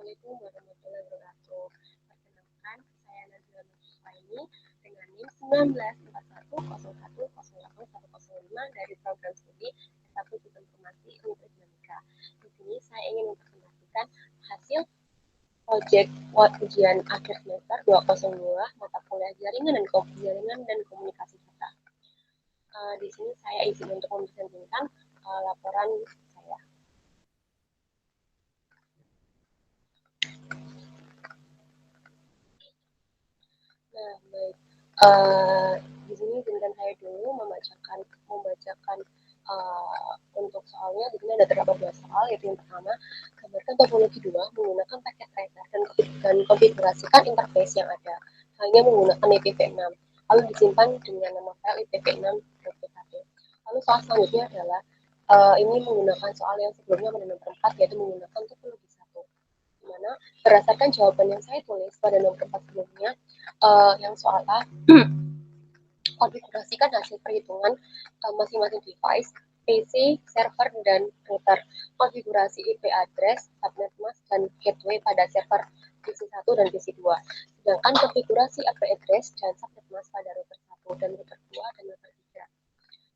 Assalamualaikum warahmatullahi wabarakatuh. Perkenalkan, saya Nazila Nursaini dengan NIM 1941010810 dari program studi S1 Sistem Informasi Universitas Dinamika. Di sini saya ingin mempresentasikan hasil proyek ujian akhir semester 202 mata kuliah jaringan dan komunikasi data. Di sini saya izin untuk mempresentasikan laporan saya. Nah, baik. Di sini izinkan saya dulu membacakan untuk soalnya. Di sini ada terdapat 2 soal, yaitu yang pertama, gambarkan topologi 2 menggunakan paket tracer dan konfigurasikan interface yang ada hanya menggunakan IPv6, lalu disimpan dengan nama file ipv6.pkt. Lalu soal selanjutnya adalah ini menggunakan soal yang sebelumnya pada nomor 4, yaitu menggunakan topologi 1. Dimana berdasarkan jawaban yang saya tulis pada nomor 4 sebelumnya, yang soal A, konfigurasikan hasil perhitungan masing-masing device, PC, server, dan router. Konfigurasi IP address, subnet mask, dan gateway pada server PC1 dan PC2. Sedangkan konfigurasi IP address dan subnet mask pada router 1 dan router 2 dan router 3.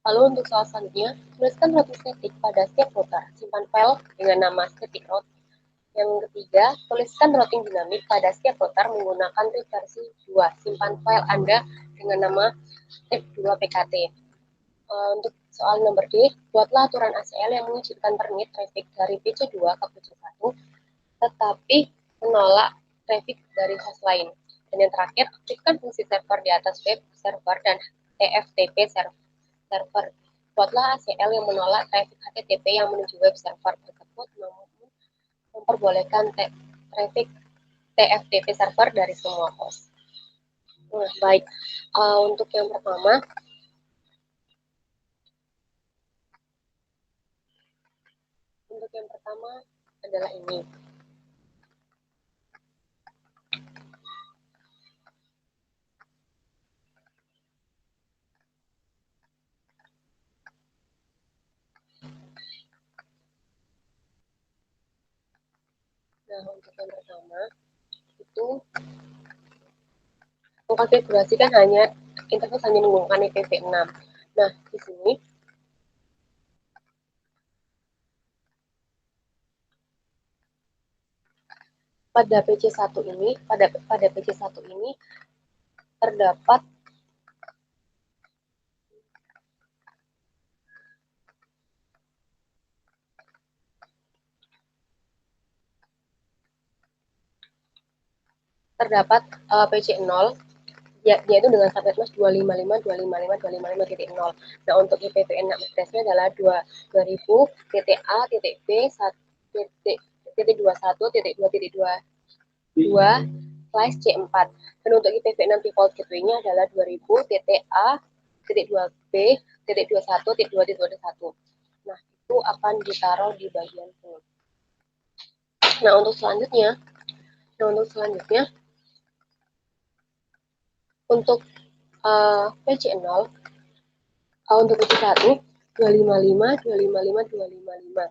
Lalu untuk soal selanjutnya, tuliskan routing static pada setiap router. Simpan file dengan nama static route. Yang ketiga, tuliskan routing dinamik pada setiap router menggunakan RIP versi 2. Simpan file Anda dengan nama RIP2pkt. Untuk soal nomor D, buatlah aturan ACL yang mengizinkan permit traffic dari PC2 ke PC1, tetapi menolak traffic dari host lain. Dan yang terakhir, aktifkan fungsi server di atas web server dan TFTP server. Buatlah ACL yang menolak traffic HTTP yang menuju web server tersebut, namun memperbolehkan traffic TFTP server dari semua host. Nah, baik. Untuk yang pertama, adalah ini. Nah, untuk yang pertama itu mengkonfigurasikan interface hanya menggunakan IPv6. Nah, di sini pada PC1 ini terdapat PC0, yaitu dengan subnet mask 255.255.255.0. Nah, untuk IPv6 address-nya adalah 2000.a.21.2.2/C4. Dan untuk IPv6 default gateway-nya adalah 2000.a.2b.21.2.1. Nah, itu akan ditaruh di bagian sini. Nah, untuk selanjutnya untuk PC0, untuk PC1 255.255.255.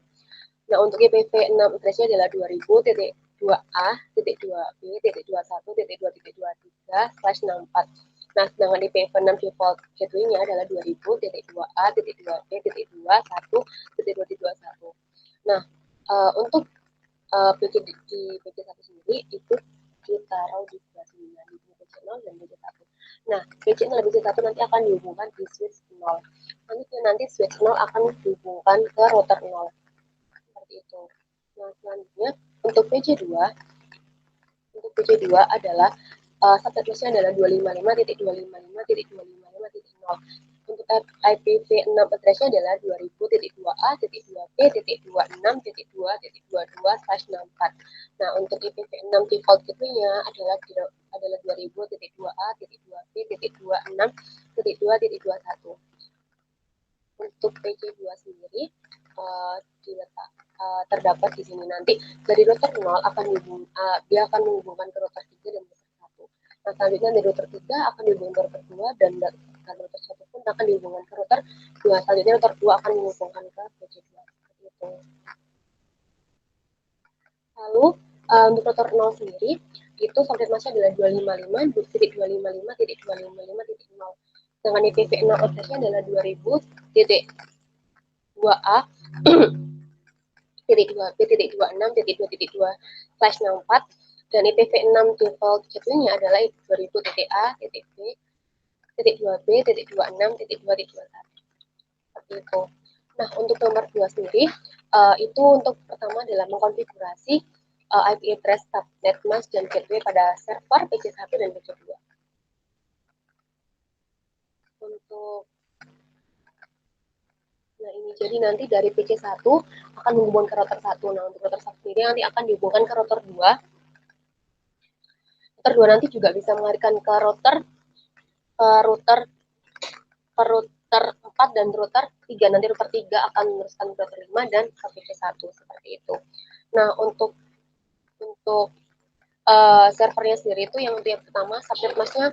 Nah, untuk IPv6 address-nya adalah 2000.2a.2b.21.2.23/64. Nah, sedangkan IPv6 default gateway-nya adalah 2000.2a.2b.21.2.21. Nah, untuk di PC1 sendiri itu ditaruh di sebelah sini, di PC0 dan PC1. Nah, PC0 dan PC1 nanti akan dihubungkan di switch 0. Nanti switch 0 akan dihubungkan ke router 0. Seperti itu. Nah, selanjutnya untuk PC2 adalah subnet mask-nya adalah 255.255.255.0. Untuk IPv6 address-nya adalah 2000.2a.2b.22/64. Nah, untuk IPv6 default gateway-nya adalah 2000.2a.2b.26.2.21. Untuk PC2 sendiri terdapat di sini. Nanti dari router 0 dia akan menghubungkan ke router 3 dan router 1. Nah, selanjutnya dari router 3 akan dihubungkan ke router 2 dan router 1 pun akan dihubungkan ke router 2. Selanjutnya router 2 akan menghubungkan ke PC2. Seperti itu. Lalu Untuk rotor 0 sendiri itu subnet masknya adalah 255.255.255.0. Sedangkan IPv 0 address-nya adalah 2000.2a titik 2 b.26.2.2/64 dan IPv 6 default gateway-nya adalah 2000.a.b.2b.26.2.1 seperti itu. Nah, untuk nomor 2 sendiri itu untuk pertama adalah mengkonfigurasi IP address subnet mask dan gateway pada server PC1 dan PC2. Untuk Nah, ini jadi nanti dari PC1 akan menghubungkan ke router 1. Nah, untuk router 1 sendiri nanti akan dihubungkan ke router 2. Router 2 nanti juga bisa mengalihkan ke router 4 dan router 3. Nanti router 3 akan meneruskan ke router 5 dan ke PC1 seperti itu. Nah, untuk servernya sendiri itu yang untuk yang pertama subnet masknya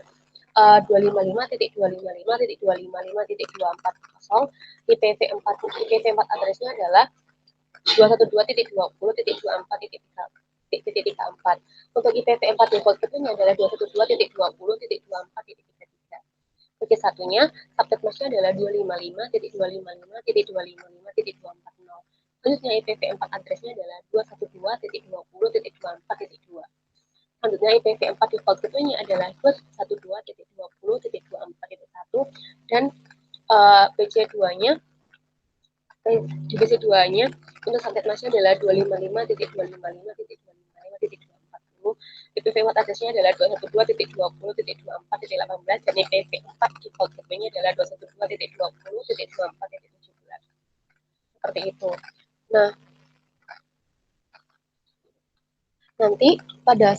255.255.255.240. IPv4 address-nya adalah 212.20.24.34. Untuk IPv4 default gateway-nya adalah 212.20.24.33. Bagi satunya, subnet masknya adalah 255.255.255.240. Selanjutnya IPv4 address-nya adalah 212.20.24.2. Selanjutnya IPv4 default gateway-nya adalah 212.20.24.1 dan PC2-nya di PC2-nya untuk subnet masknya adalah 255.255.255.240. IPv4 address-nya adalah 212.20.24.18 dan IPv4 default gateway-nya adalah 212.20.24.17. Seperti itu. Nah, nanti pada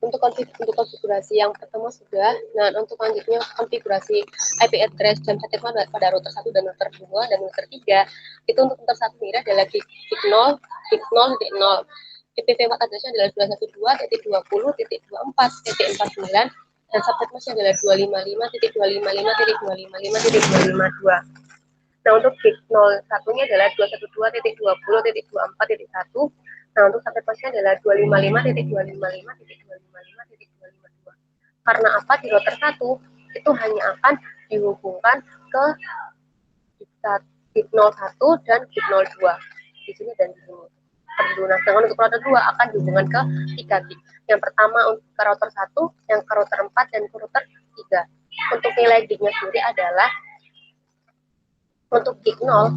untuk konfigurasi yang pertama sudah. Nah, untuk lanjutnya konfigurasi IP address dan subnet pada router 1 dan router 2 dan router 3 itu untuk router 1 sendiri adalah gig 0, gig 0, gig 0. IPv4 address-nya adalah 212.20.24.49 dan subnet masknya adalah 255.255.255.252. Nah, untuk gig 0 satunya adalah 212.20.24.1. Nah, untuk subnet masknya adalah 255.255.255.252. Karena apa? Di router 1 itu hanya akan dihubungkan ke gig 01 dan gig 02. Di sini dan di sini. Nah, sedangkan untuk router 2 akan dihubungkan ke 3 gig. Yang pertama untuk ke router 1, yang ke router 4 dan ke router 3. Untuk nilai gignya sendiri adalah untuk gig 0,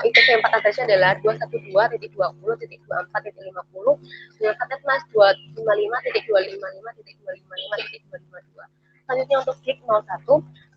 IPv4 address-nya adalah 212.20.24.50 dengan subnet mask 255.255.255.252. Selanjutnya untuk gig 01,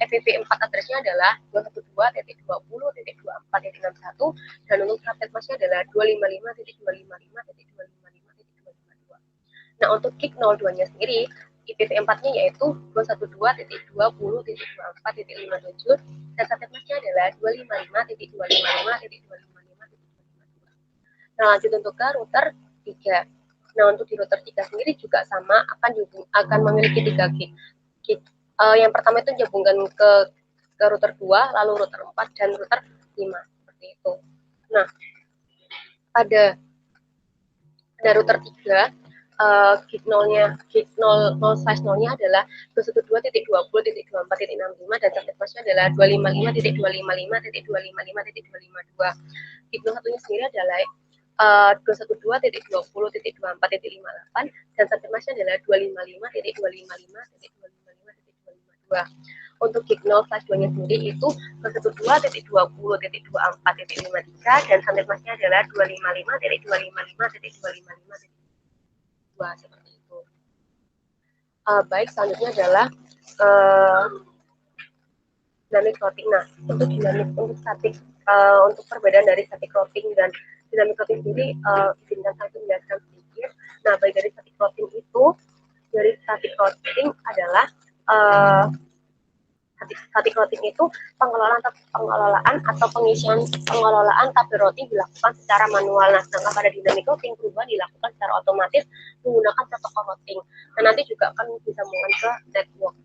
IPv4 address-nya adalah 212.20.24.61 dan untuk subnet mask-nya adalah 255.255.255.252. Nah, untuk gig 02-nya sendiri, IPv4-nya yaitu 212.20.24.57 dan subnet masknya adalah 255.255.255.252. Nah, lanjut untuk ke router 3. Nah, untuk di router 3 sendiri juga sama akan memiliki 3 gig. Yang pertama itu dihubungkan ke router 2, lalu router 4 dan router 5 seperti itu. Nah, pada router 3 gig 0-nya adalah 212.20.24.65 dan subnet masknya adalah 255.255.255.252. Gig 01-nya sendiri adalah 212.20.24.58 dan subnet masknya adalah 255.255.255.252. Untuk gig 0/2-nya sendiri itu 212.20.24.53 dan subnet masknya adalah 255.255.255.252 seperti itu. Baik, selanjutnya adalah dynamic routing. Nah, untuk static, untuk perbedaan dari static routing dan dynamic routing sendiri, izinkan saya menjelaskan sedikit. Nah, baik dari static routing itu, adalah static routing itu pengelolaan atau pengisian pengelolaan tabel routing dilakukan secara manual. Nah, sedangkan pada dynamic routing perubahan dilakukan secara otomatis menggunakan protokol routing. Nah, nanti juga akan disambungkan ke network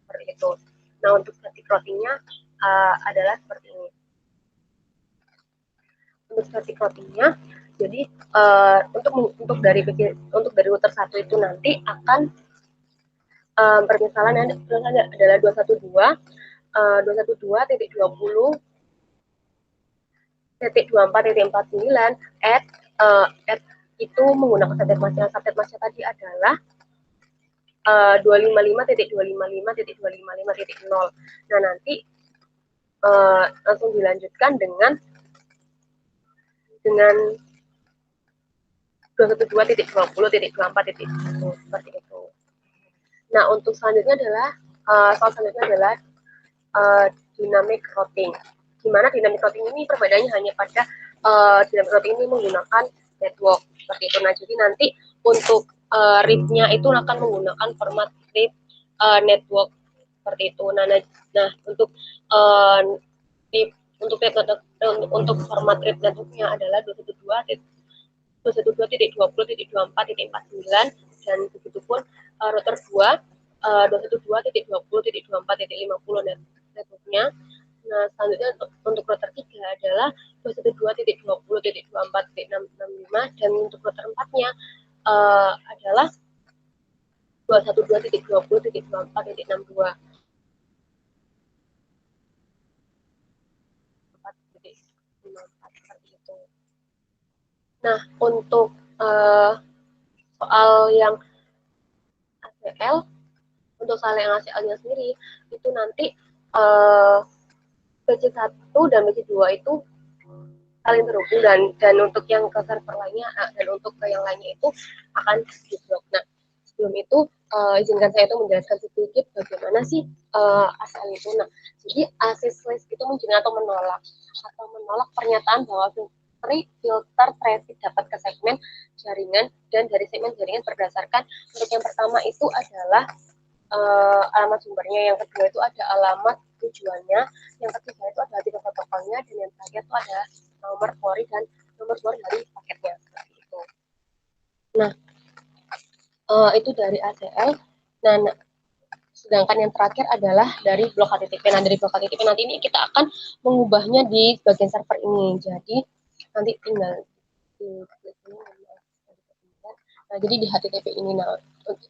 seperti itu. Nah, untuk static routingnya adalah seperti ini. Untuk static routingnya Jadi untuk dari router 1 itu nanti akan permisalan adalah 212.20.24.49 at itu menggunakan subnet masnya. Subnet masnya tadi adalah 255.255.255.0. Nah, nanti langsung dilanjutkan dengan 212.20.24.1 seperti itu. Nah, untuk selanjutnya adalah dynamic routing. Gimana dynamic routing ini? Perbedaannya hanya pada dynamic routing ini menggunakan network seperti itu. Nah, jadi nanti untuk RIP-nya itu akan menggunakan format RIP network seperti itu. Nah untuk RIP untuk format RIP networknya adalah 212.20.24.49 dan begitupun router 2 212.20.24.50 networknya. Nah, selanjutnya untuk router 3 adalah 212.20.24.665 dan untuk router 4-nya adalah 212.20.24.62. Seperti itu. Nah, untuk soal yang ACL, untuk soal yang ACL-nya sendiri itu nanti PC1 dan PC2 itu saling terhubung dan untuk yang ke server lainnya dan untuk ke yang lainnya itu akan di-block. Nah, sebelum itu izinkan saya itu menjelaskan sedikit bagaimana sih ACL itu. Nah, jadi ACL itu menjadi atau menolak pernyataan bahwa filter traffic dapat ke segmen jaringan dan dari segmen jaringan berdasarkan untuk yang pertama itu adalah alamat sumbernya, yang kedua itu ada alamat tujuannya, yang ketiga itu ada tipe protokolnya, dan yang terakhir itu ada nomor query dan nomor query dari paketnya seperti itu. Nah, itu dari ACL. Nah, sedangkan yang terakhir adalah dari blok HTTP. Nah, dari blok HTTP nanti ini kita akan mengubahnya di bagian server ini. Jadi nanti tinggal di ini. Nah, jadi di HTTP ini. Nah,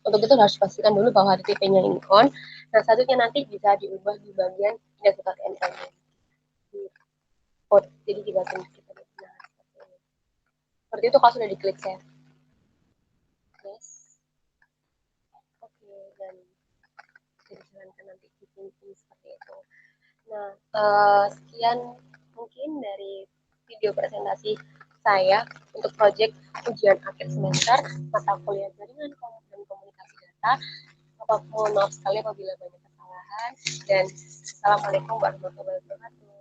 untuk itu harus pastikan dulu bahwa HTTP-nya ini on. Nah, selanjutnya nanti bisa diubah di bagian index.ntl. Jadi di bagian kita. Nah, seperti itu kalau sudah diklik save. Yes. Oke, dan dijalankan nanti di sini seperti itu. Nah, sekian mungkin dari video presentasi saya untuk proyek ujian akhir semester mata kuliah jaringan dan komunikasi data. Mohon maaf sekali apabila banyak kesalahan dan assalamualaikum warahmatullahi wabarakatuh.